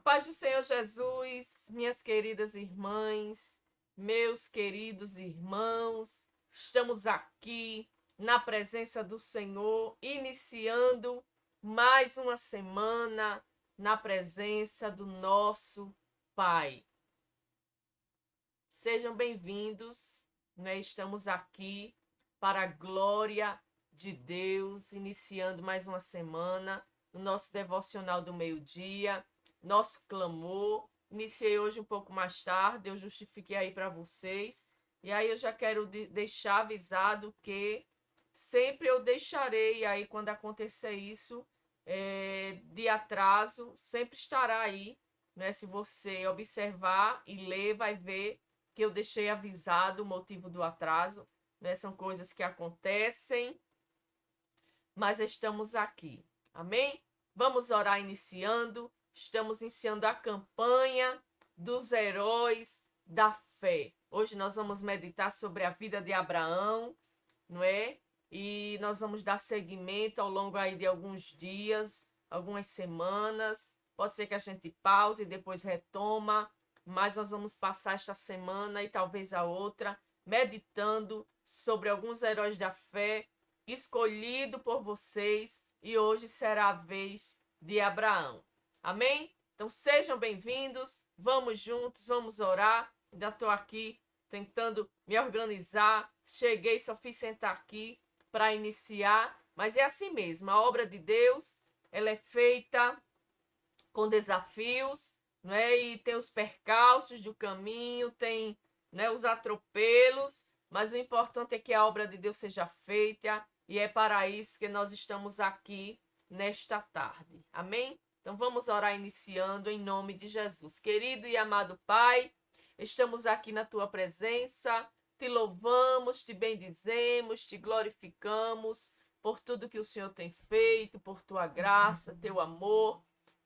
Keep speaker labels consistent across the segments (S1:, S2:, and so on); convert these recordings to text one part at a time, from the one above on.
S1: paz do Senhor Jesus, minhas queridas irmãs, meus queridos irmãos, estamos aqui na presença do Senhor, iniciando mais uma semana na presença do nosso Pai. Sejam bem-vindos, né? Estamos aqui para a glória de Deus, iniciando mais uma semana no nosso devocional do meio-dia. Nosso clamor. Iniciei hoje um pouco mais tarde, eu justifiquei aí para vocês. E aí eu já quero deixar avisado que sempre eu deixarei aí, quando acontecer isso, de atraso, sempre estará aí, né? Se você observar e ler, vai ver que eu deixei avisado o motivo do atraso, né? São coisas que acontecem, mas estamos aqui. Amém? Vamos orar iniciando. Estamos iniciando a campanha dos heróis da fé. Hoje nós vamos meditar sobre a vida de Abraão, não é? E nós vamos dar seguimento ao longo aí de alguns dias, algumas semanas. Pode ser que a gente pause e depois retoma, mas nós vamos passar esta semana e talvez a outra meditando sobre alguns heróis da fé escolhido por vocês, e hoje será a vez de Abraão. Amém? Então sejam bem-vindos, vamos juntos, vamos orar. Ainda estou aqui tentando me organizar, cheguei, só fiz sentar aqui para iniciar, mas é assim mesmo, a obra de Deus, ela é feita com desafios, né? E tem os percalços do caminho, tem, né, os atropelos, mas o importante é que a obra de Deus seja feita, e é para isso que nós estamos aqui nesta tarde. Amém? Então vamos orar iniciando em nome de Jesus. Querido e amado Pai, estamos aqui na tua presença, te louvamos, te bendizemos, te glorificamos por tudo que o Senhor tem feito, por tua graça, teu amor,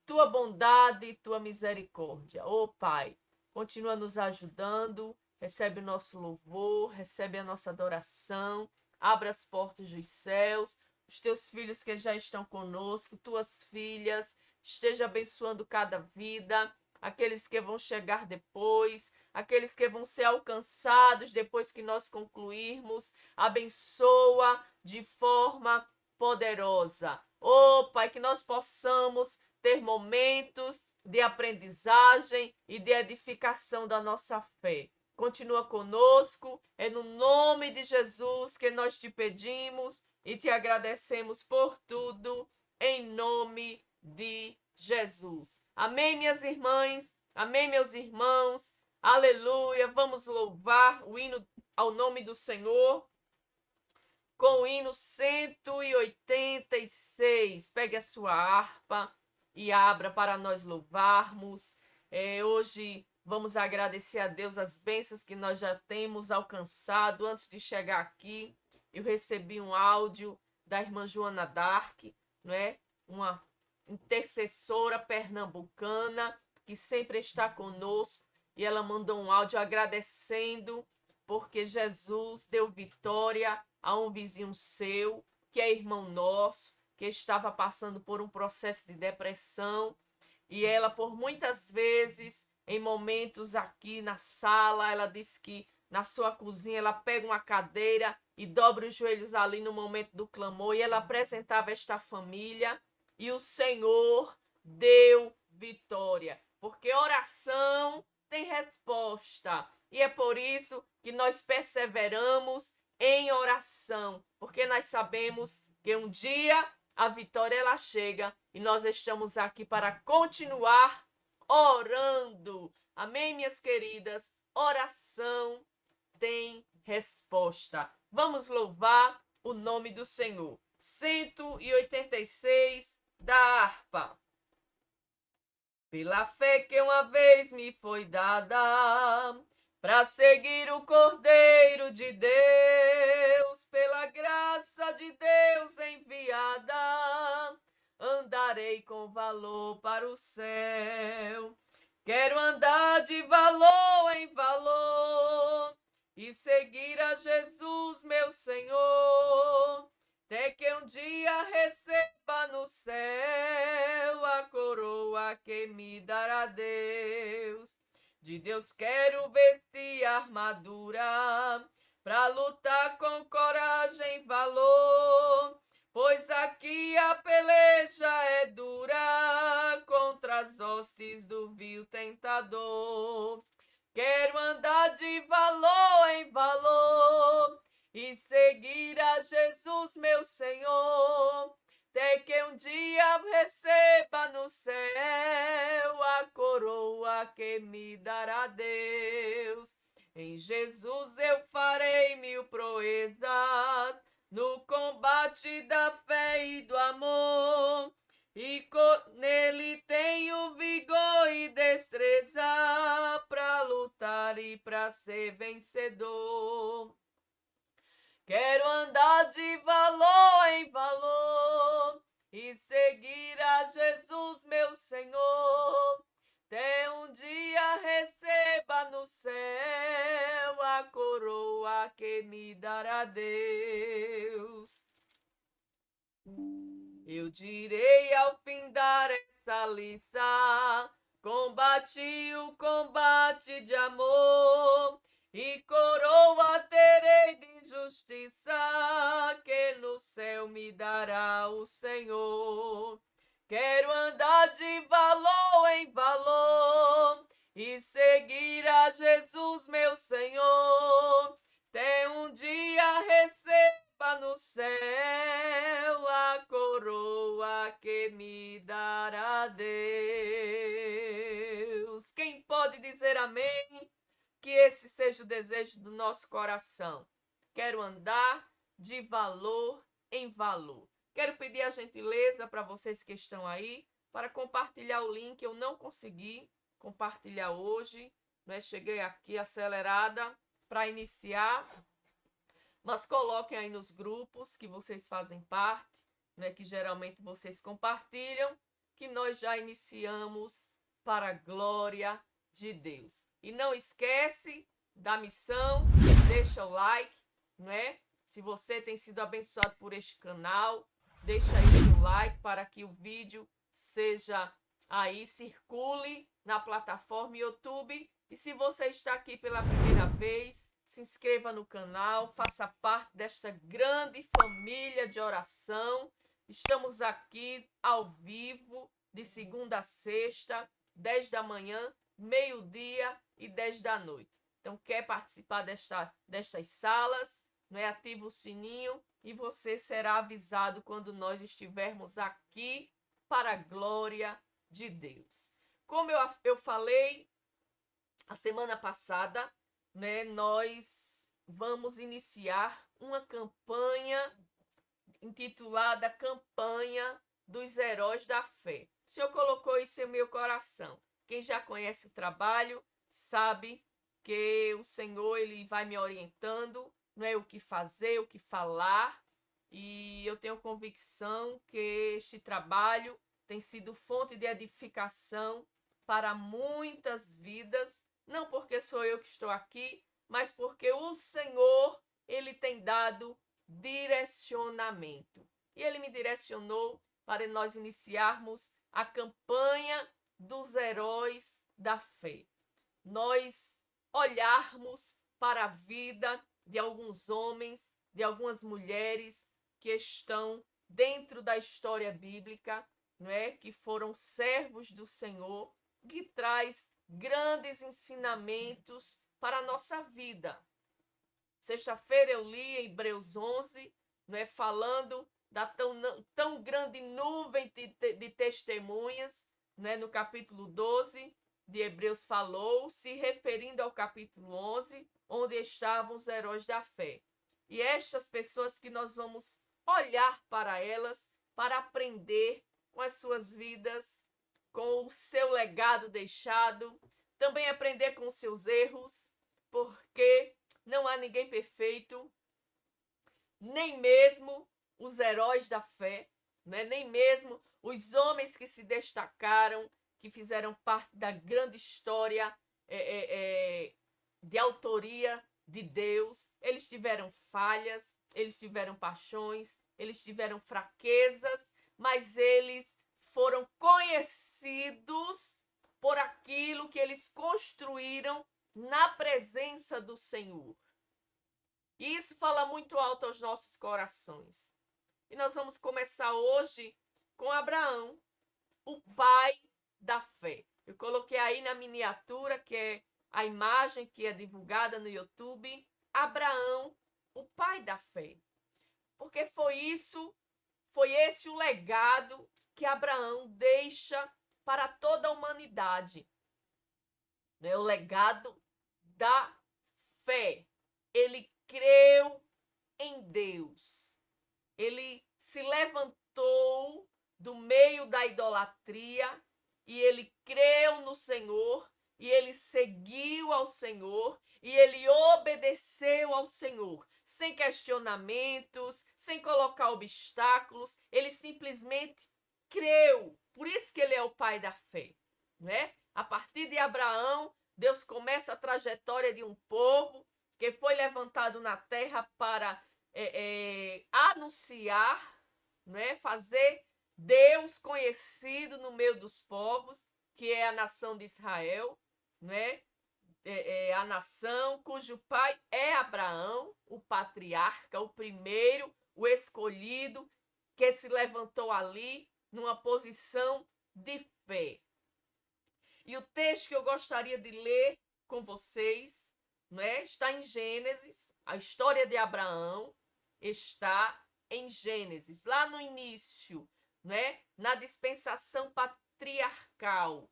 S1: tua bondade e tua misericórdia. Ó Pai, continua nos ajudando, recebe o nosso louvor, recebe a nossa adoração, abra as portas dos céus, os teus filhos que já estão conosco, tuas filhas, esteja abençoando cada vida, aqueles que vão chegar depois, aqueles que vão ser alcançados depois que nós concluirmos, abençoa de forma poderosa. Ó Pai, que nós possamos ter momentos de aprendizagem e de edificação da nossa fé. Continua conosco, é no nome de Jesus que nós te pedimos e te agradecemos por tudo, em nome de Jesus. Amém, minhas irmãs? Amém, meus irmãos? Aleluia! Vamos louvar o hino ao nome do Senhor com o hino 186. Pegue a sua harpa e abra para nós louvarmos. Hoje vamos agradecer a Deus as bênçãos que nós já temos alcançado. Antes de chegar aqui, eu recebi um áudio da irmã Joana Dark, não é? Uma intercessora pernambucana que sempre está conosco, e ela mandou um áudio agradecendo porque Jesus deu vitória a um vizinho seu, que é irmão nosso, que estava passando por um processo de depressão, e ela, por muitas vezes, em momentos aqui na sala, ela disse que na sua cozinha ela pega uma cadeira e dobra os joelhos ali no momento do clamor, e ela apresentava esta família, e o Senhor deu vitória, porque oração tem resposta, e é por isso que nós perseveramos em oração, porque nós sabemos que um dia a vitória ela chega, e nós estamos aqui para continuar orando. Amém, minhas queridas? Oração tem resposta. Vamos louvar o nome do Senhor. 186 da harpa. Pela fé que uma vez me foi dada, para seguir o Cordeiro de Deus, pela graça de Deus enviada, andarei com valor para o céu. Quero andar de valor em valor e seguir a Jesus, meu Senhor, até que um dia receba no céu a coroa que me dará de Deus quero vestir a armadura, pra lutar com coragem e valor, pois aqui a peleja é dura contra as hostes do vil tentador. Quero andar de valor em valor e seguir a Jesus, meu Senhor, até que um dia receba no céu a coroa que me dará Deus. Em Jesus eu farei mil proezas no combate da fé e do amor, e nele tenho vigor e destreza para lutar e para ser vencedor. Quero andar de valor em valor e seguir a Jesus, meu Senhor, até um dia receba no céu a coroa que me dará Deus. Eu direi ao findar essa liça, combati o combate de amor, e coroa terei de justiça, que no céu me dará o Senhor. Quero andar de valor em valor e seguir a Jesus, meu Senhor, até um dia receba no céu a coroa que me dará Deus. Quem pode dizer amém? Que esse seja o desejo do nosso coração. Quero andar de valor em valor. Quero pedir a gentileza para vocês que estão aí, para compartilhar o link. Eu não consegui compartilhar hoje, né? Cheguei aqui acelerada para iniciar, mas coloquem aí nos grupos que vocês fazem parte, né? Que geralmente vocês compartilham, que nós já iniciamos para a glória de Deus. E não esquece da missão, deixa o like, né? Se você tem sido abençoado por este canal, deixa aí o seu like para que o vídeo seja aí, circule na plataforma YouTube. E se você está aqui pela primeira vez, se inscreva no canal, faça parte desta grande família de oração. Estamos aqui ao vivo, de segunda a sexta, 10 da manhã, meio-dia e 10 da noite. Então, quer participar destas salas, né? Ativa o sininho e você será avisado quando nós estivermos aqui para a glória de Deus. Como eu falei a semana passada, né? Nós vamos iniciar uma campanha intitulada Campanha dos Heróis da Fé. O Senhor colocou isso em meu coração. Quem já conhece o trabalho sabe que o Senhor ele vai me orientando, não é o que fazer, o que falar, e eu tenho convicção que este trabalho tem sido fonte de edificação para muitas vidas, não porque sou eu que estou aqui, mas porque o Senhor ele tem dado direcionamento. E ele me direcionou para nós iniciarmos a campanha dos heróis da fé. Nós olharmos para a vida de alguns homens, de algumas mulheres que estão dentro da história bíblica, não é? Que foram servos do Senhor, que traz grandes ensinamentos para a nossa vida. Sexta-feira eu li em Hebreus 11, não é? Falando da tão grande nuvem de testemunhas, né? No capítulo 12 de Hebreus falou, se referindo ao capítulo 11, onde estavam os heróis da fé. E estas pessoas que nós vamos olhar para elas, para aprender com as suas vidas, com o seu legado deixado, também aprender com os seus erros, porque não há ninguém perfeito, nem mesmo os heróis da fé, né? Nem mesmo os homens que se destacaram, que fizeram parte da grande história de autoria de Deus. Eles tiveram falhas, eles tiveram paixões, eles tiveram fraquezas, mas eles foram conhecidos por aquilo que eles construíram na presença do Senhor. E isso fala muito alto aos nossos corações. E nós vamos começar hoje com Abraão, o pai da fé. Eu coloquei aí na miniatura, que é a imagem que é divulgada no YouTube, Abraão, o pai da fé. Porque foi esse o legado que Abraão deixa para toda a humanidade. Né? O legado da fé. Ele creu em Deus. Ele se levantou do meio da idolatria e ele creu no Senhor e ele seguiu ao Senhor e ele obedeceu ao Senhor, sem questionamentos, sem colocar obstáculos, ele simplesmente creu. Por isso que ele é o pai da fé, né? A partir de Abraão, Deus começa a trajetória de um povo que foi levantado na terra para anunciar, né? Fazer Deus conhecido no meio dos povos, que é a nação de Israel, né? A nação cujo pai é Abraão, o patriarca, o primeiro, o escolhido, que se levantou ali numa posição de fé. E o texto que eu gostaria de ler com vocês, né, está em Gênesis. A história de Abraão está em Gênesis, lá no início, né, na dispensação patriarcal.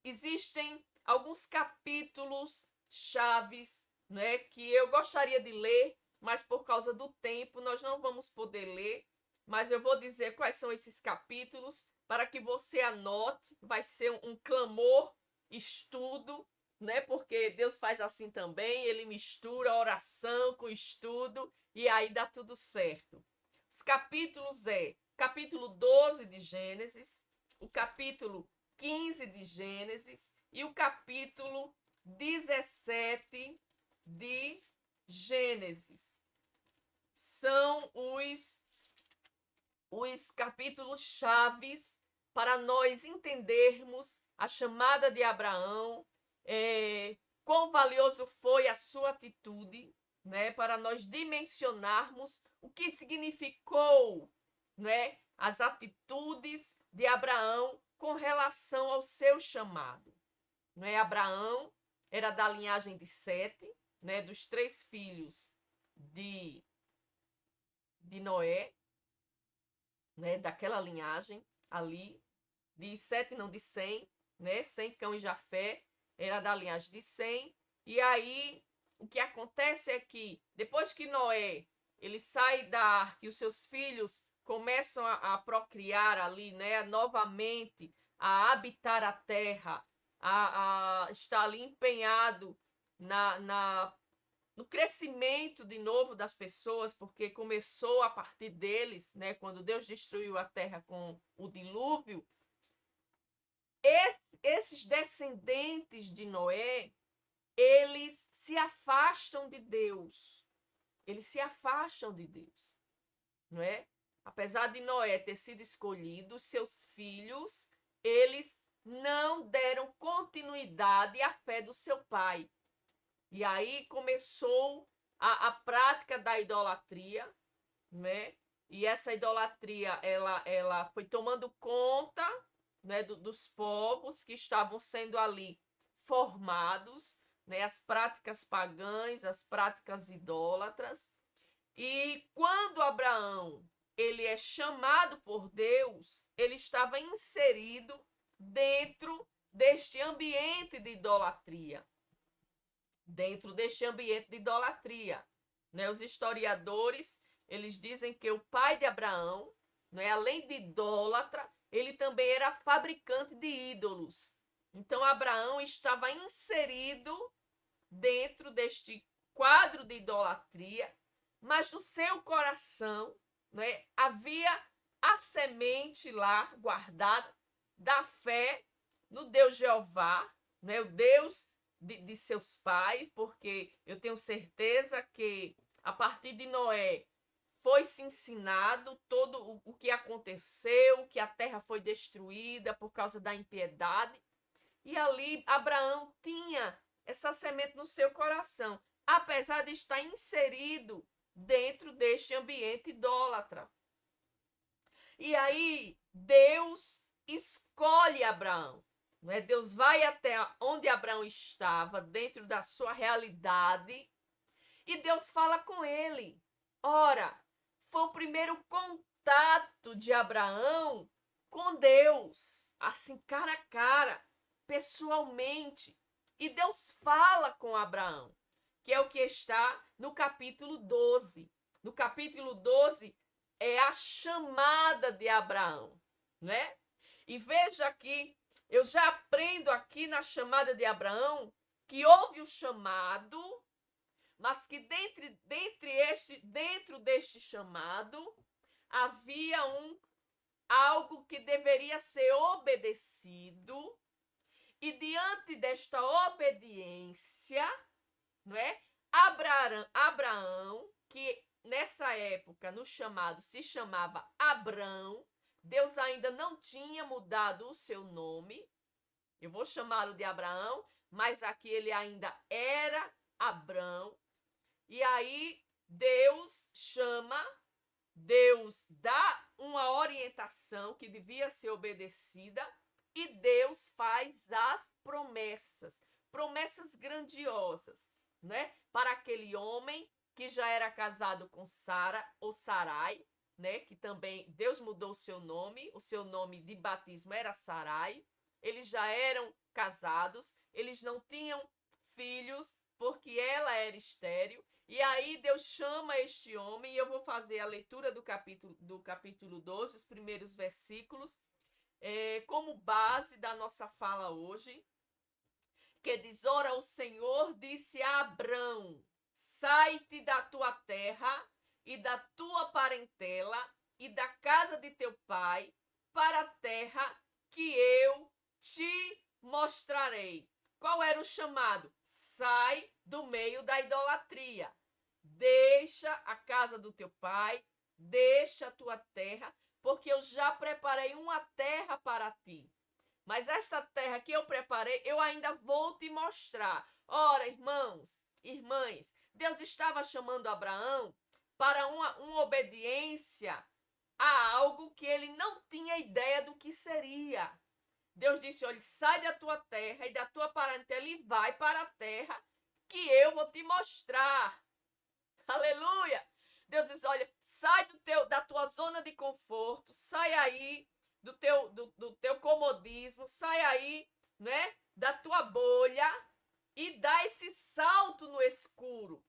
S1: Existem alguns capítulos chaves, né, que eu gostaria de ler, mas por causa do tempo nós não vamos poder ler, mas eu vou dizer quais são esses capítulos para que você anote. Vai ser um clamor, estudo, né, porque Deus faz assim também, ele mistura oração com estudo e aí dá tudo certo. Os capítulos capítulo 12 de Gênesis, o capítulo 15 de Gênesis e o capítulo 17 de Gênesis. São os capítulos chaves para nós entendermos a chamada de Abraão, quão valioso foi a sua atitude, né, para nós dimensionarmos o que significou, né, as atitudes de Abraão com relação ao seu chamado. Né? Abraão era da linhagem de Sete, né, dos 3 filhos de Noé, né, daquela linhagem ali, de Sete, não, de Sem, né, Sem, Cão e Jafé, era da linhagem de Sem. E aí, o que acontece é que, depois que Noé, ele sai da arca e os seus filhos começam a procriar ali, né, novamente, a habitar a terra, a estar ali empenhado no crescimento de novo das pessoas, porque começou a partir deles, né, quando Deus destruiu a terra com o dilúvio. Esses descendentes de Noé, eles se afastam de Deus. Eles se afastam de Deus, não é? Apesar de Noé ter sido escolhido, seus filhos, eles não deram continuidade à fé do seu pai. E aí começou a prática da idolatria, né? E essa idolatria, ela foi tomando conta, né, dos povos que estavam sendo ali formados, né, as práticas pagãs, as práticas idólatras. E quando Abraão ele é chamado por Deus, ele estava inserido dentro deste ambiente de idolatria. Dentro deste ambiente de idolatria. Né? Os historiadores, eles dizem que o pai de Abraão, né, além de idólatra, ele também era fabricante de ídolos. Então, Abraão estava inserido dentro deste quadro de idolatria, mas no seu coração, né, havia a semente lá guardada da fé no Deus Jeová, né, o Deus de seus pais, porque eu tenho certeza que a partir de Noé foi-se ensinado todo o que aconteceu, que a terra foi destruída por causa da impiedade. E ali Abraão tinha essa semente no seu coração, apesar de estar inserido dentro deste ambiente idólatra. E aí Deus escolhe Abraão. Não é? Deus vai até onde Abraão estava, dentro da sua realidade, e Deus fala com ele. Ora, foi o primeiro contato de Abraão com Deus, assim, cara a cara, pessoalmente. E Deus fala com Abraão, que é o que está no capítulo 12. No capítulo 12 é a chamada de Abraão, né? E veja aqui, eu já aprendo aqui na chamada de Abraão que houve o chamado, mas que dentro deste chamado havia algo que deveria ser obedecido, e diante desta obediência, não é? Abraão, que nessa época no chamado se chamava Abrão, Deus ainda não tinha mudado o seu nome, eu vou chamá-lo de Abraão, mas aqui ele ainda era Abrão. E aí Deus dá uma orientação que devia ser obedecida, e Deus faz as promessas grandiosas, né? Para aquele homem que já era casado com Sara ou Sarai, né? Que também Deus mudou o seu nome de batismo era Sarai. Eles já eram casados, eles não tinham filhos porque ela era estéril. E aí Deus chama este homem, e eu vou fazer a leitura do capítulo 12, os primeiros versículos, como base da nossa fala hoje, que diz: ora, o Senhor disse a Abrão, sai-te da tua terra e da tua parentela e da casa de teu pai para a terra que eu te mostrarei. Qual era o chamado? Sai do meio da idolatria. Deixa a casa do teu pai, deixa a tua terra, porque eu já preparei uma terra para ti. Mas essa terra que eu preparei, eu ainda vou te mostrar. Ora, irmãos, irmãs, Deus estava chamando Abraão para uma obediência a algo que ele não tinha ideia do que seria. Deus disse: olha, sai da tua terra e da tua parentela e vai para a terra que eu vou te mostrar. Aleluia! Deus diz: olha, sai da tua zona de conforto, sai aí do teu comodismo, sai aí, né, da tua bolha, e dá esse salto no escuro,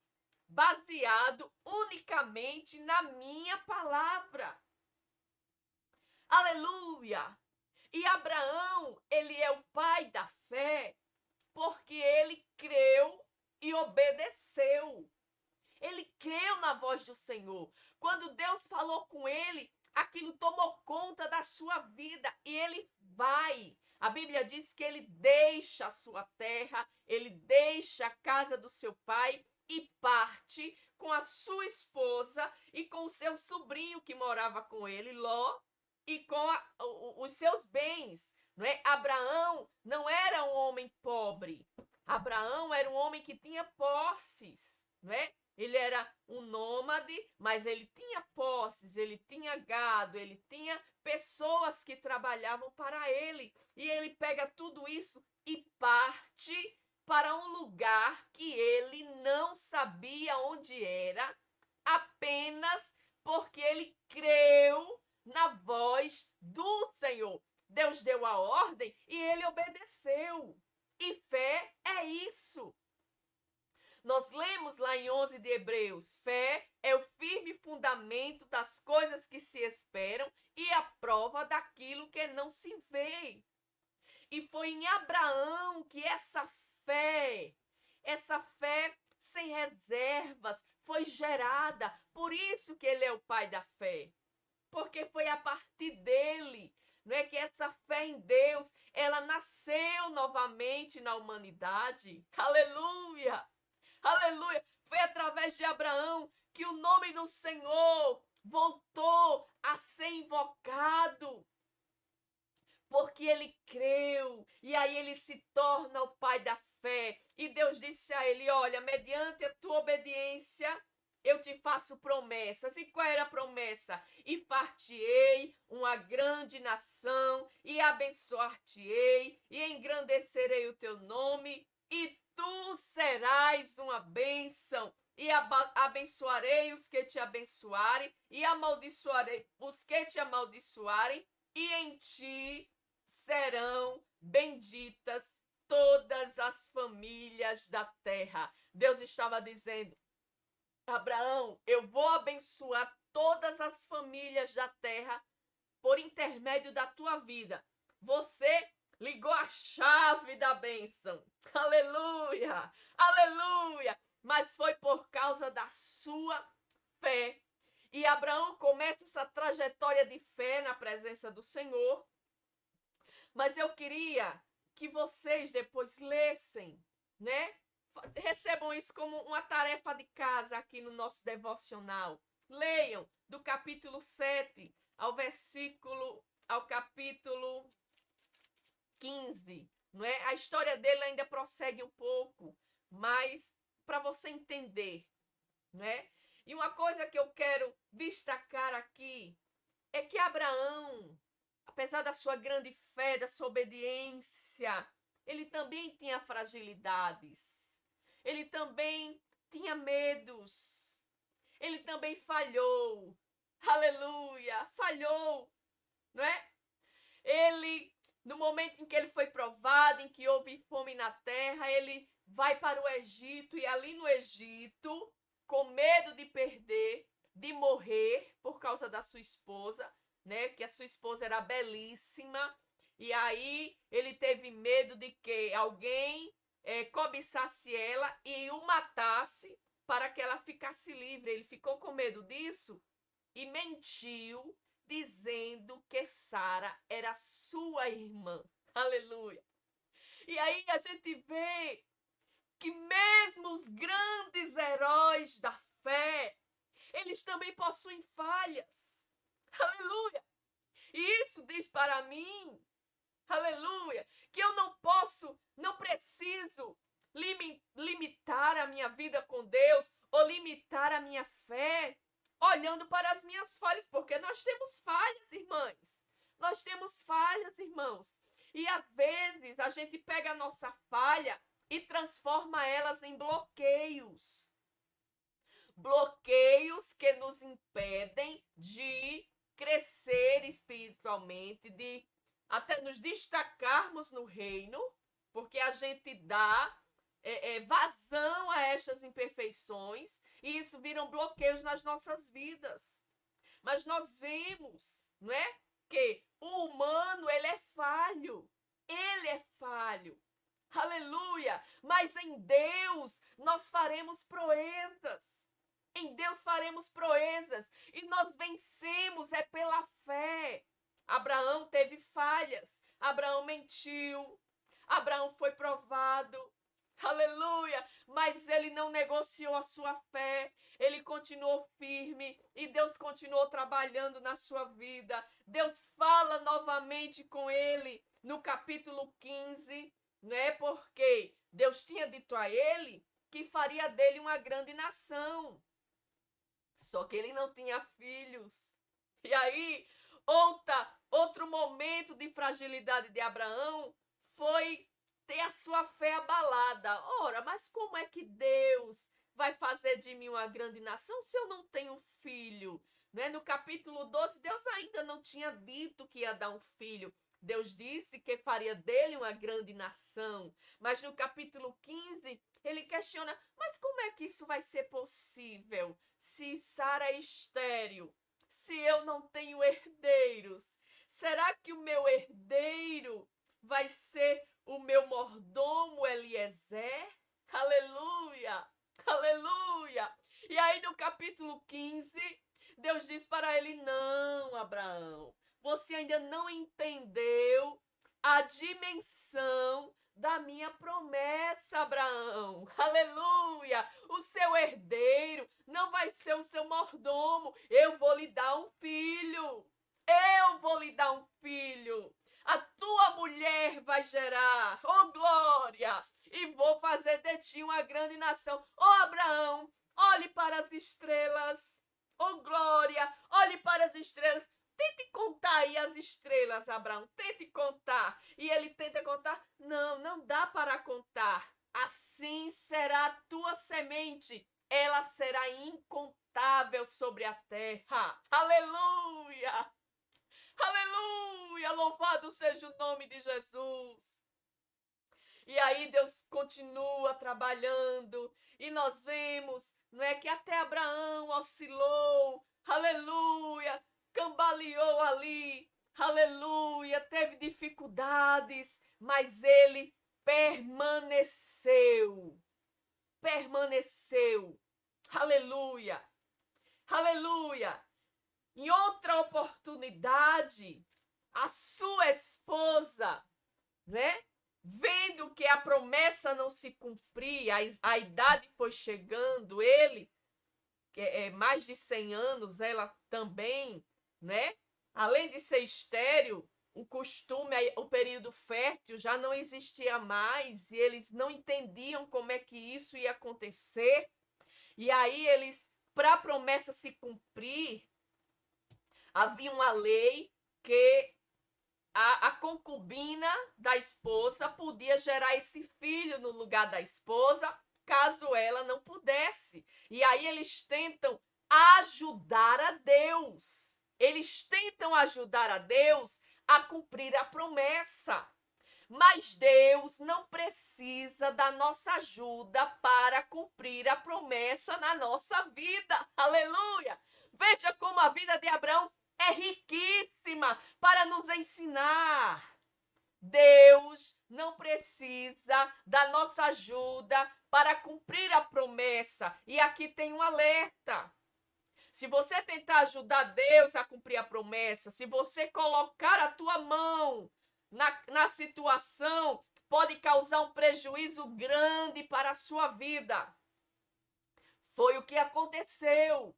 S1: baseado unicamente na minha palavra. Aleluia! E Abraão, ele é o pai da fé, porque ele creu e obedeceu. Ele creu na voz do Senhor. Quando Deus falou com ele, aquilo tomou conta da sua vida, e ele vai. A Bíblia diz que ele deixa a sua terra, ele deixa a casa do seu pai e parte com a sua esposa e com o seu sobrinho que morava com ele, Ló, e com os seus bens. Não é? Abraão não era um homem pobre. Abraão era um homem que tinha posses, não é? Ele era um nômade, mas ele tinha posses, ele tinha gado, ele tinha pessoas que trabalhavam para ele. E ele pega tudo isso e parte para um lugar que ele não sabia onde era, apenas porque ele creu na voz do Senhor. Deus deu a ordem e ele obedeceu. E fé é isso. Nós lemos lá em 11 de Hebreus: fé é o firme fundamento das coisas que se esperam e a prova daquilo que não se vê. E foi em Abraão que essa fé sem reservas, foi gerada. Por isso que ele é o pai da fé. Porque foi a partir dele, não é, que essa fé em Deus, ela nasceu novamente na humanidade. Aleluia! Aleluia! Foi através de Abraão que o nome do Senhor voltou a ser invocado, porque ele creu, e aí ele se torna o pai da fé. E Deus disse a ele: olha, mediante a tua obediência, eu te faço promessas. E qual era a promessa? E far-te-ei uma grande nação, e abençoar-te-ei, e engrandecerei o teu nome, e tu serás uma bênção. E abençoarei os que te abençoarem, e amaldiçoarei os que te amaldiçoarem, e em ti serão benditas todas as famílias da terra. Deus estava dizendo: Abraão, eu vou abençoar todas as famílias da terra por intermédio da tua vida. Você ligou a chave da bênção. Aleluia! Aleluia! Mas foi por causa da sua fé. E Abraão começa essa trajetória de fé na presença do Senhor. Mas eu queria que vocês depois lessem, né? Recebam isso como uma tarefa de casa aqui no nosso devocional. Leiam do capítulo 7 ao capítulo 15, não é? A história dele ainda prossegue um pouco, mas para você entender, né? E uma coisa que eu quero destacar aqui é que Abraão, apesar da sua grande fé, da sua obediência, ele também tinha fragilidades. Ele também tinha medos. Ele também falhou. Aleluia! Falhou, não é? Ele, no momento em que ele foi provado, em que houve fome na terra, ele vai para o Egito e ali no Egito, com medo de perder, de morrer por causa da sua esposa, né? Que a sua esposa era belíssima. E aí ele teve medo de que alguém cobiçasse ela e o matasse para que ela ficasse livre. Ele ficou com medo disso e mentiu, dizendo que Sara era sua irmã. Aleluia! E aí a gente vê que mesmo os grandes heróis da fé, eles também possuem falhas. Aleluia! E isso diz para mim, aleluia, que eu não posso, não preciso limitar a minha vida com Deus ou limitar a minha fé olhando para as minhas falhas, porque nós temos falhas, irmãs. Nós temos falhas, irmãos. E às vezes a gente pega a nossa falha e transforma elas em bloqueios. Bloqueios que nos impedem de crescer espiritualmente, de até nos destacarmos no reino, porque a gente dá vazão a estas imperfeições e isso viram bloqueios nas nossas vidas. Mas nós vemos, não é? Que o humano, ele é falho. Ele é falho. Aleluia! Mas em Deus nós faremos proezas. Em Deus faremos proezas. E nós vencemos é pela fé. Abraão teve falhas. Abraão mentiu. Abraão foi provado. Aleluia! Mas ele não negociou a sua fé, ele continuou firme e Deus continuou trabalhando na sua vida. Deus fala novamente com ele no capítulo 15, né? Porque Deus tinha dito a ele que faria dele uma grande nação. Só que ele não tinha filhos. E aí, outro momento de fragilidade de Abraão foi ter a sua fé abalada. Ora, mas como é que Deus vai fazer de mim uma grande nação se eu não tenho filho? Né? No capítulo 12, Deus ainda não tinha dito que ia dar um filho. Deus disse que faria dele uma grande nação. Mas no capítulo 15, ele questiona, mas como é que isso vai ser possível se Sara é estéril? Se eu não tenho herdeiros? Será que o meu herdeiro vai ser o meu mordomo Eliezer? Aleluia! Aleluia! E aí no capítulo 15, Deus diz para ele, não, Abraão, você ainda não entendeu a dimensão da minha promessa, Abraão. Aleluia! O seu herdeiro não vai ser o seu mordomo. Eu vou lhe dar um filho. Eu vou lhe dar um filho. A tua mulher vai gerar. Oh, glória! E vou fazer de ti uma grande nação. Oh, Abraão, olhe para as estrelas. Oh, glória! Olhe para as estrelas. Tente contar aí as estrelas, Abraão. Tente contar. E ele tenta contar. Não, não dá para contar. Assim será a tua semente. Ela será incontável sobre a terra. Aleluia! Aleluia! Louvado seja o nome de Jesus. E aí Deus continua trabalhando. E nós vemos, não é que até Abraão oscilou. Aleluia! Cambaleou ali. Aleluia! Teve dificuldades, mas ele permaneceu. Permaneceu. Aleluia! Aleluia! Em outra oportunidade, a sua esposa, né? Vendo que a promessa não se cumpria, a idade foi chegando, ele, mais de 100 anos, ela também, né? Além de ser estéril, o costume, o período fértil já não existia mais, e eles não entendiam como é que isso ia acontecer. E aí eles, para a promessa se cumprir, havia uma lei que a concubina da esposa podia gerar esse filho no lugar da esposa, caso ela não pudesse. E aí eles tentam ajudar a Deus. Eles tentam ajudar a Deus a cumprir a promessa. Mas Deus não precisa da nossa ajuda para cumprir a promessa na nossa vida. Aleluia! Veja como a vida de Abraão é riquíssima para nos ensinar. Deus não precisa da nossa ajuda para cumprir a promessa. E aqui tem um alerta. Se você tentar ajudar Deus a cumprir a promessa, se você colocar a tua mão na situação, pode causar um prejuízo grande para a sua vida. Foi o que aconteceu.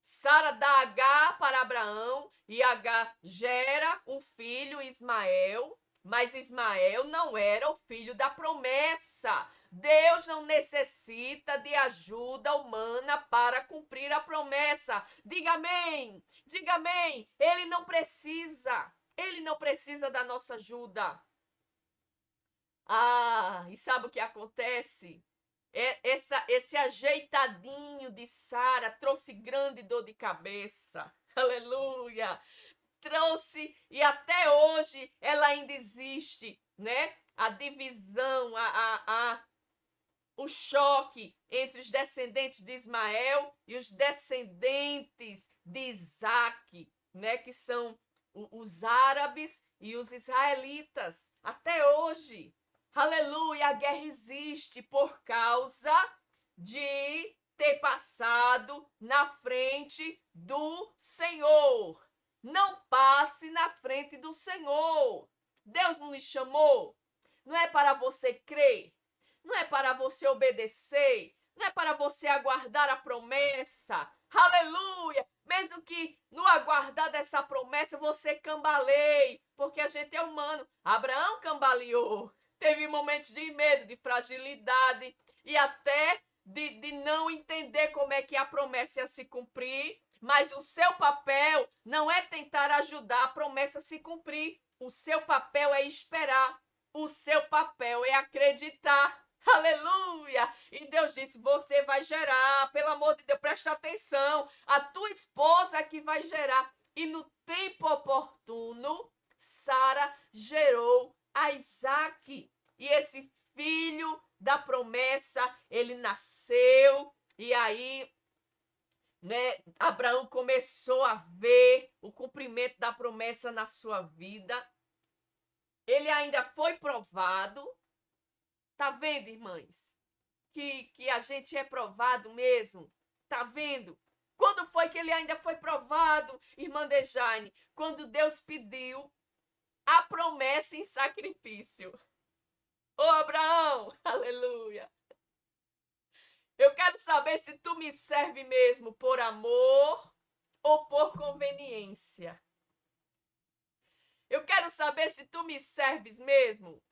S1: Sara dá H para Abraão e H gera um filho, Ismael, mas Ismael não era o filho da promessa. Deus não necessita de ajuda humana para cumprir a promessa. Diga amém, diga amém. Ele não precisa da nossa ajuda. E sabe o que acontece? Esse ajeitadinho de Sara trouxe grande dor de cabeça. Aleluia! Trouxe, e até hoje ela ainda existe, né? A divisão, o choque entre os descendentes de Ismael e os descendentes de Isaac, né? Que são os árabes e os israelitas. Até hoje. Aleluia, a guerra existe por causa de ter passado na frente do Senhor. Não passe na frente do Senhor. Deus não lhe chamou. Não é para você crer. Não é para você obedecer. Não é para você aguardar a promessa. Aleluia! Mesmo que no aguardar dessa promessa você cambaleie, porque a gente é humano. Abraão cambaleou. Teve momentos de medo, de fragilidade e até de não entender como é que a promessa ia se cumprir. Mas o seu papel não é tentar ajudar a promessa a se cumprir. O seu papel é esperar. O seu papel é acreditar. Aleluia! E Deus disse, você vai gerar. Pelo amor de Deus, presta atenção. A tua esposa é que vai gerar. E no tempo oportuno, Sara gerou a Isaac. E esse filho da promessa, ele nasceu. E aí, né, Abraão começou a ver o cumprimento da promessa na sua vida. Ele ainda foi provado. Tá vendo, irmãs? Que a gente é provado mesmo. Tá vendo? Quando foi que ele ainda foi provado, irmã Dejane? Quando Deus pediu a promessa em sacrifício. Ô Abraão, aleluia. Eu quero saber se tu me serve mesmo por amor ou por conveniência. Eu quero saber se tu me serves mesmo,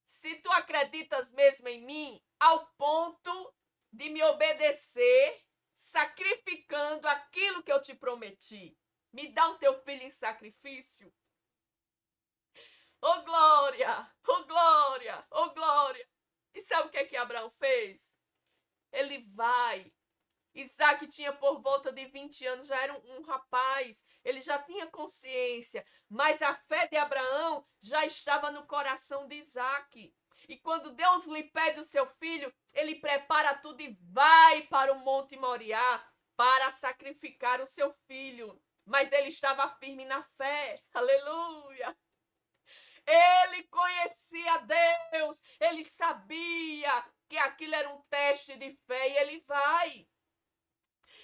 S1: se tu acreditas mesmo em mim, ao ponto de me obedecer, sacrificando aquilo que eu te prometi. Me dá o teu filho em sacrifício. Oh glória, oh glória, oh glória. E sabe o que é que Abraão fez? Ele vai. Isaac tinha por volta de 20 anos, já era um rapaz, ele já tinha consciência, mas a fé de Abraão já estava no coração de Isaac. E quando Deus lhe pede o seu filho, ele prepara tudo e vai para o Monte Moriá para sacrificar o seu filho. Mas ele estava firme na fé. Aleluia! Ele conhecia Deus, ele sabia que aquilo era um teste de fé e ele vai.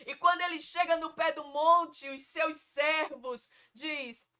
S1: E quando ele chega no pé do monte, os seus servos diz,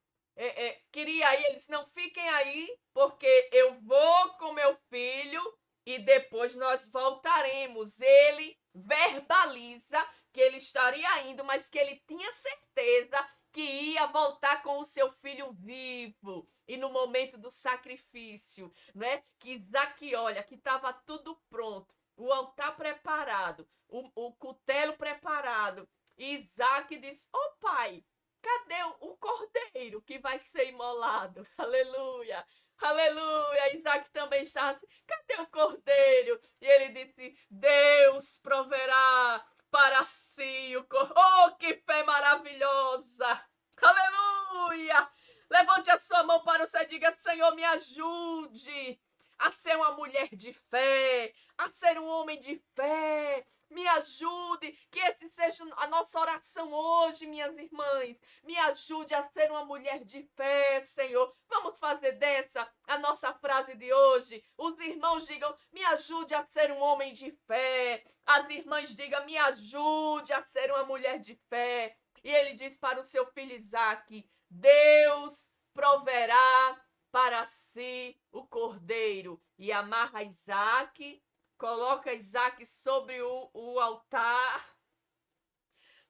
S1: queria ir, eles não fiquem aí, porque eu vou com meu filho e depois nós voltaremos. Ele verbaliza que ele estaria indo, mas que ele tinha certeza que ia voltar com o seu filho vivo. E no momento do sacrifício, né? Que Isaac olha, que estava tudo pronto, o altar preparado, o cutelo preparado. E Isaac diz: Ô pai, cadê o cordeiro que vai ser imolado? Aleluia! Aleluia! Isaac também está assim: cadê o cordeiro? E ele disse: Deus proverá para si o cordeiro. Oh, que fé maravilhosa! Aleluia! Levante a sua mão para o céu e diga: Senhor, me ajude a ser uma mulher de fé, a ser um homem de fé. Me ajude, que esse seja a nossa oração hoje, minhas irmãs. Me ajude a ser uma mulher de fé, Senhor. Vamos fazer dessa a nossa frase de hoje. Os irmãos digam: me ajude a ser um homem de fé. As irmãs digam: me ajude a ser uma mulher de fé. E ele diz para o seu filho Isaque: Deus proverá para si o cordeiro. E amarra Isaque, coloca Isaque sobre o altar,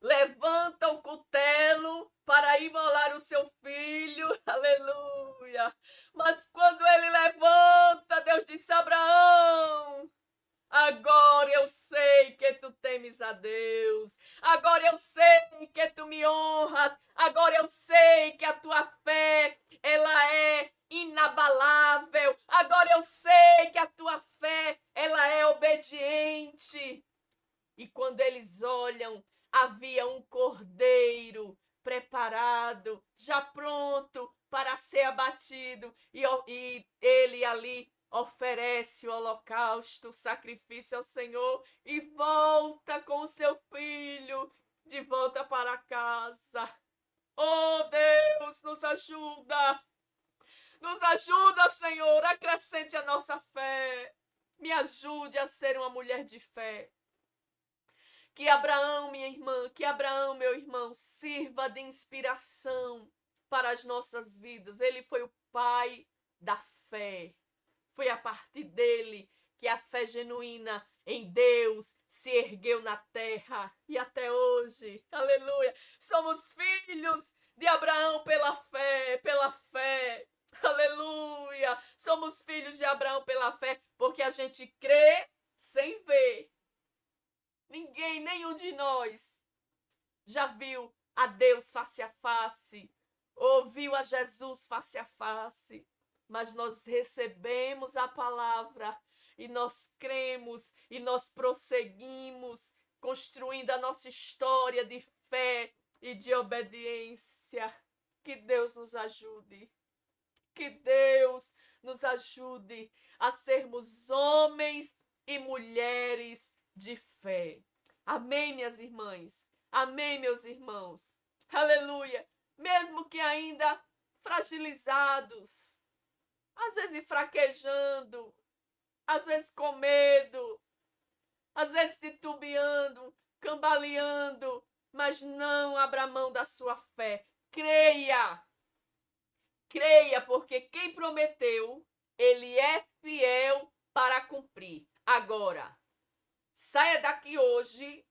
S1: levanta o cutelo para imolar o seu filho. Aleluia! Mas quando ele levanta, Deus disse: Abraão, agora eu sei que tu temes a Deus. Agora eu sei que tu me honras. Agora eu sei que a tua fé, ela é inabalável. Agora eu sei que a tua fé, ela é obediente. E quando eles olham, havia um cordeiro preparado, já pronto para ser abatido. E ele ali oferece o holocausto, o sacrifício ao Senhor e volta com o seu filho de volta para casa. Oh Deus, nos ajuda! Nos ajuda, Senhor, acrescente a nossa fé. Me ajude a ser uma mulher de fé. Que Abraão, minha irmã, que Abraão, meu irmão, sirva de inspiração para as nossas vidas. Ele foi o pai da fé. Foi a partir dele que a fé genuína em Deus se ergueu na terra. E até hoje, aleluia, somos filhos de Abraão pela fé, pela fé. Aleluia! Somos filhos de Abraão pela fé, porque a gente crê sem ver. Ninguém, nenhum de nós já viu a Deus face a face, ouviu a Jesus face a face, mas nós recebemos a palavra e nós cremos e nós prosseguimos construindo a nossa história de fé e de obediência. Que Deus nos ajude. Que Deus nos ajude a sermos homens e mulheres de fé. Amém, minhas irmãs. Amém, meus irmãos. Aleluia. Mesmo que ainda fragilizados, às vezes fraquejando, às vezes com medo, às vezes titubeando, cambaleando, mas não abra mão da sua fé. Creia. Creia, porque quem prometeu Ele é fiel para cumprir. Agora, saia daqui hoje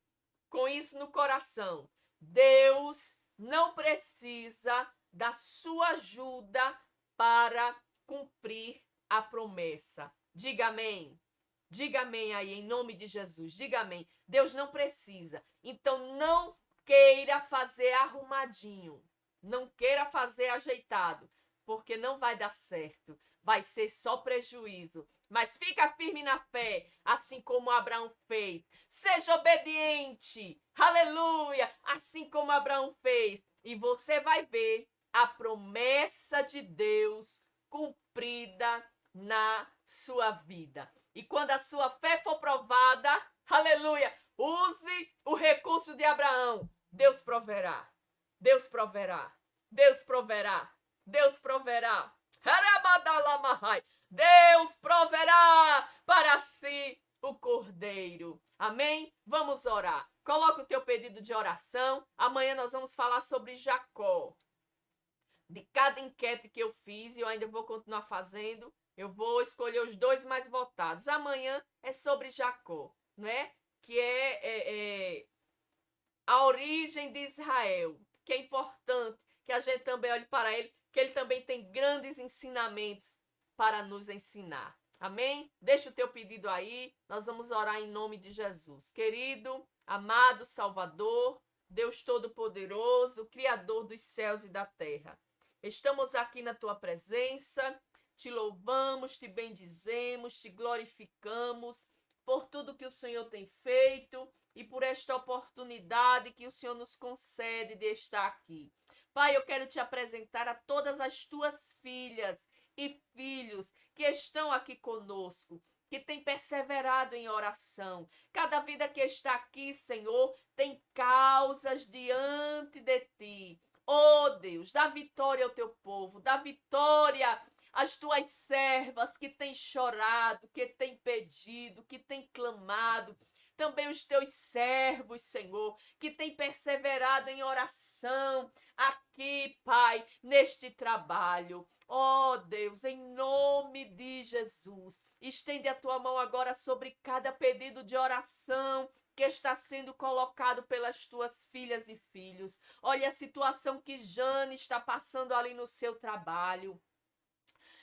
S1: com isso no coração. Deus não precisa da sua ajuda para cumprir a promessa. Diga amém. Diga amém aí, em nome de Jesus. Diga amém. Deus não precisa. Então, não queira fazer arrumadinho. Não queira fazer ajeitado, porque não vai dar certo. Vai ser só prejuízo. Mas fica firme na fé, assim como Abraão fez. Seja obediente. Aleluia! Assim como Abraão fez. E você vai ver a promessa de Deus cumprida na sua vida. E quando a sua fé for provada, aleluia, use o recurso de Abraão. Deus proverá. Deus proverá. Deus proverá. Deus proverá. Deus proverá para si o cordeiro. Amém? Vamos orar. Coloca o teu pedido de oração. Amanhã nós vamos falar sobre Jacó. De cada enquete que eu fiz, e eu ainda vou continuar fazendo, eu vou escolher os 2 mais votados. Amanhã é sobre Jacó, não é? Que é a origem de Israel, que é importante que a gente também olhe para ele, que ele também tem grandes ensinamentos para nos ensinar. Amém? Deixa o teu pedido aí, nós vamos orar em nome de Jesus. Querido, amado Salvador, Deus Todo-Poderoso, Criador dos céus e da terra. Estamos aqui na tua presença, te louvamos, te bendizemos, te glorificamos por tudo que o Senhor tem feito e por esta oportunidade que o Senhor nos concede de estar aqui. Pai, eu quero te apresentar a todas as tuas filhas e filhos que estão aqui conosco, que têm perseverado em oração. Cada vida que está aqui, Senhor, tem causas diante de ti. Oh Deus, dá vitória ao teu povo, dá vitória às tuas servas que têm chorado, que têm pedido, que têm clamado. Também os teus servos, Senhor, que têm perseverado em oração aqui, Pai, neste trabalho. Oh Deus, em nome de Jesus, estende a tua mão agora sobre cada pedido de oração que está sendo colocado pelas tuas filhas e filhos. Olha a situação que Jane está passando ali no seu trabalho.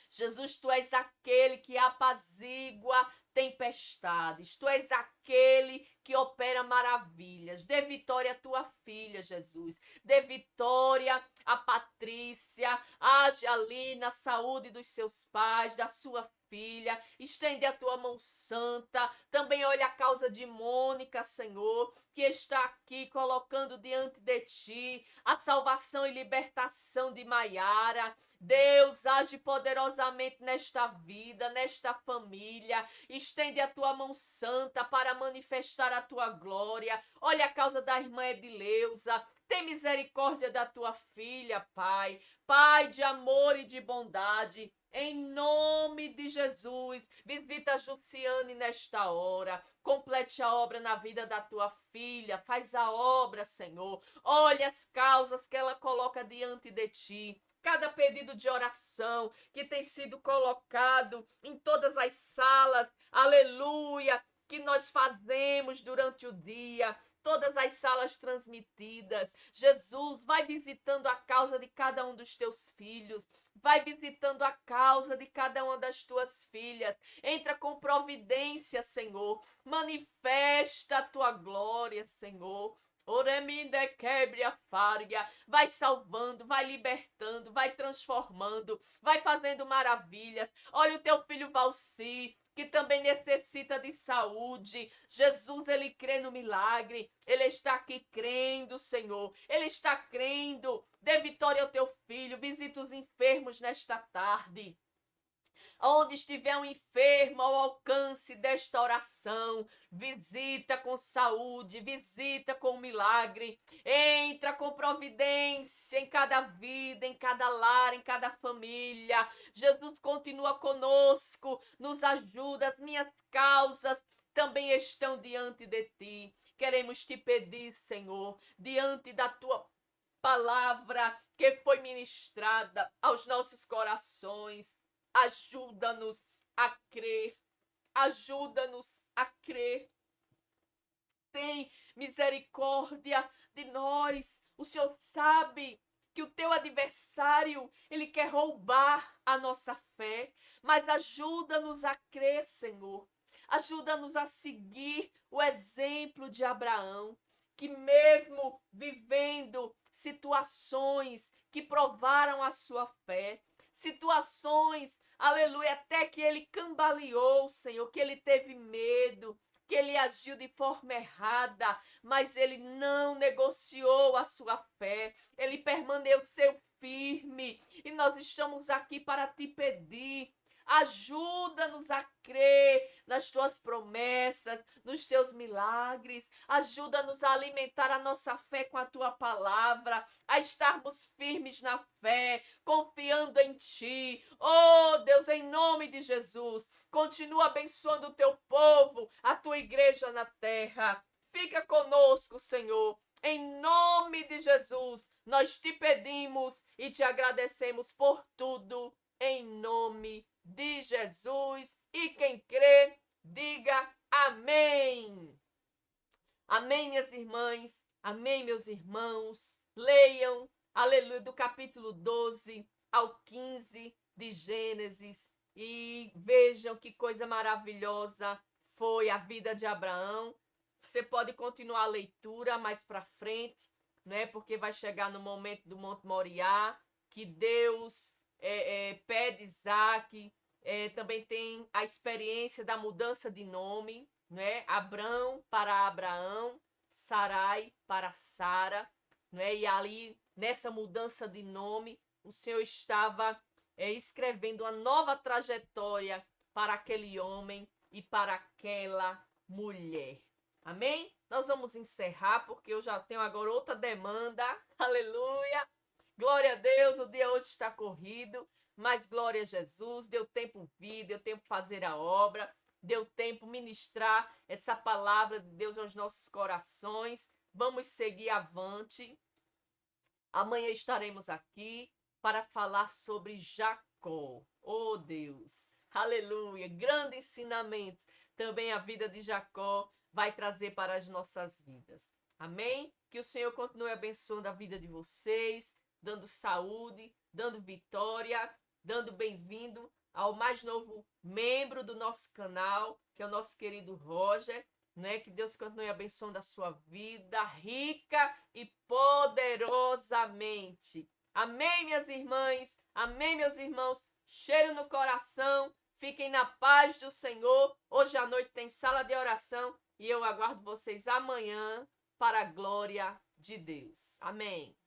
S1: Jesus, tu és aquele que apazigua tempestades. Tu és aquele que opera maravilhas. Dê vitória à tua filha, Jesus. Dê vitória a Patrícia. Age ali na saúde dos seus pais, da sua filha. Estende a tua mão santa. Também olha a causa de Mônica, Senhor, que está aqui colocando diante de ti a salvação e libertação de Maiara. Deus, age poderosamente nesta vida, nesta família. Estende a tua mão santa para manifestar a tua glória. Olha a causa da irmã Edileuza. Tem misericórdia da tua filha, Pai. Pai de amor e de bondade. Em nome de Jesus, visita a Jussiane nesta hora. Complete a obra na vida da tua filha. Faz a obra, Senhor. Olha as causas que ela coloca diante de ti. Cada pedido de oração que tem sido colocado em todas as salas, aleluia, que nós fazemos durante o dia, todas as salas transmitidas. Jesus, vai visitando a causa de cada um dos teus filhos, vai visitando a causa de cada uma das tuas filhas. Entra com providência, Senhor, manifesta a tua glória, Senhor. Oreminde quebre a farga, vai salvando, vai libertando, vai transformando, vai fazendo maravilhas. Olha o teu filho Valci, que também necessita de saúde. Jesus, ele crê no milagre, ele está aqui crendo, Senhor, ele está crendo. Dê vitória ao teu filho, visita os enfermos nesta tarde. Onde estiver um enfermo, ao alcance desta oração, visita com saúde, visita com milagre, entra com providência em cada vida, em cada lar, em cada família. Jesus continua conosco, nos ajuda, as minhas causas também estão diante de ti. Queremos te pedir, Senhor, diante da tua palavra que foi ministrada aos nossos corações, Ajuda-nos a crer. Ajuda-nos a crer. Tem misericórdia de nós. O Senhor sabe que o teu adversário, ele quer roubar a nossa fé, mas ajuda-nos a crer, Senhor. Ajuda-nos a seguir o exemplo de Abraão, que mesmo vivendo situações que provaram a sua fé, situações, aleluia, até que ele cambaleou, Senhor, que ele teve medo, que ele agiu de forma errada, mas ele não negociou a sua fé, ele permaneceu firme. E nós estamos aqui para te pedir, ajuda-nos a crer nas tuas promessas, nos teus milagres. Ajuda-nos a alimentar a nossa fé com a tua palavra, a estarmos firmes na fé, confiando em ti. Oh, Deus, em nome de Jesus, continua abençoando o teu povo, a tua igreja na terra. Fica conosco, Senhor. Em nome de Jesus, nós te pedimos e te agradecemos por tudo. Em nome de Jesus. E quem crê, diga amém. Amém, minhas irmãs. Amém, meus irmãos. Leiam, aleluia, do capítulo 12 ao 15 de Gênesis e vejam que coisa maravilhosa foi a vida de Abraão. Você pode continuar a leitura mais para frente, né? Porque vai chegar no momento do Monte Moriá, que Deus pede Isaac. Também tem a experiência da mudança de nome, né? Abrão para Abraão, Sarai para Sara, né? E ali, nessa mudança de nome, o Senhor estava escrevendo uma nova trajetória para aquele homem e para aquela mulher. Amém? Nós vamos encerrar, porque eu já tenho agora outra demanda. Aleluia! Glória a Deus, o dia hoje está corrido, mas glória a Jesus, deu tempo vir, deu tempo fazer a obra, deu tempo ministrar essa palavra de Deus aos nossos corações. Vamos seguir avante. Amanhã estaremos aqui para falar sobre Jacó. Oh, Deus! Aleluia! Grande ensinamento. Também a vida de Jacó vai trazer para as nossas vidas. Amém? Que o Senhor continue abençoando a vida de vocês, dando saúde, dando vitória, dando bem-vindo ao mais novo membro do nosso canal, que é o nosso querido Roger, né? Que Deus continue abençoando a sua vida rica e poderosamente. Amém, minhas irmãs? Amém, meus irmãos? Cheiro no coração. Fiquem na paz do Senhor. Hoje à noite tem sala de oração e eu aguardo vocês amanhã para a glória de Deus. Amém.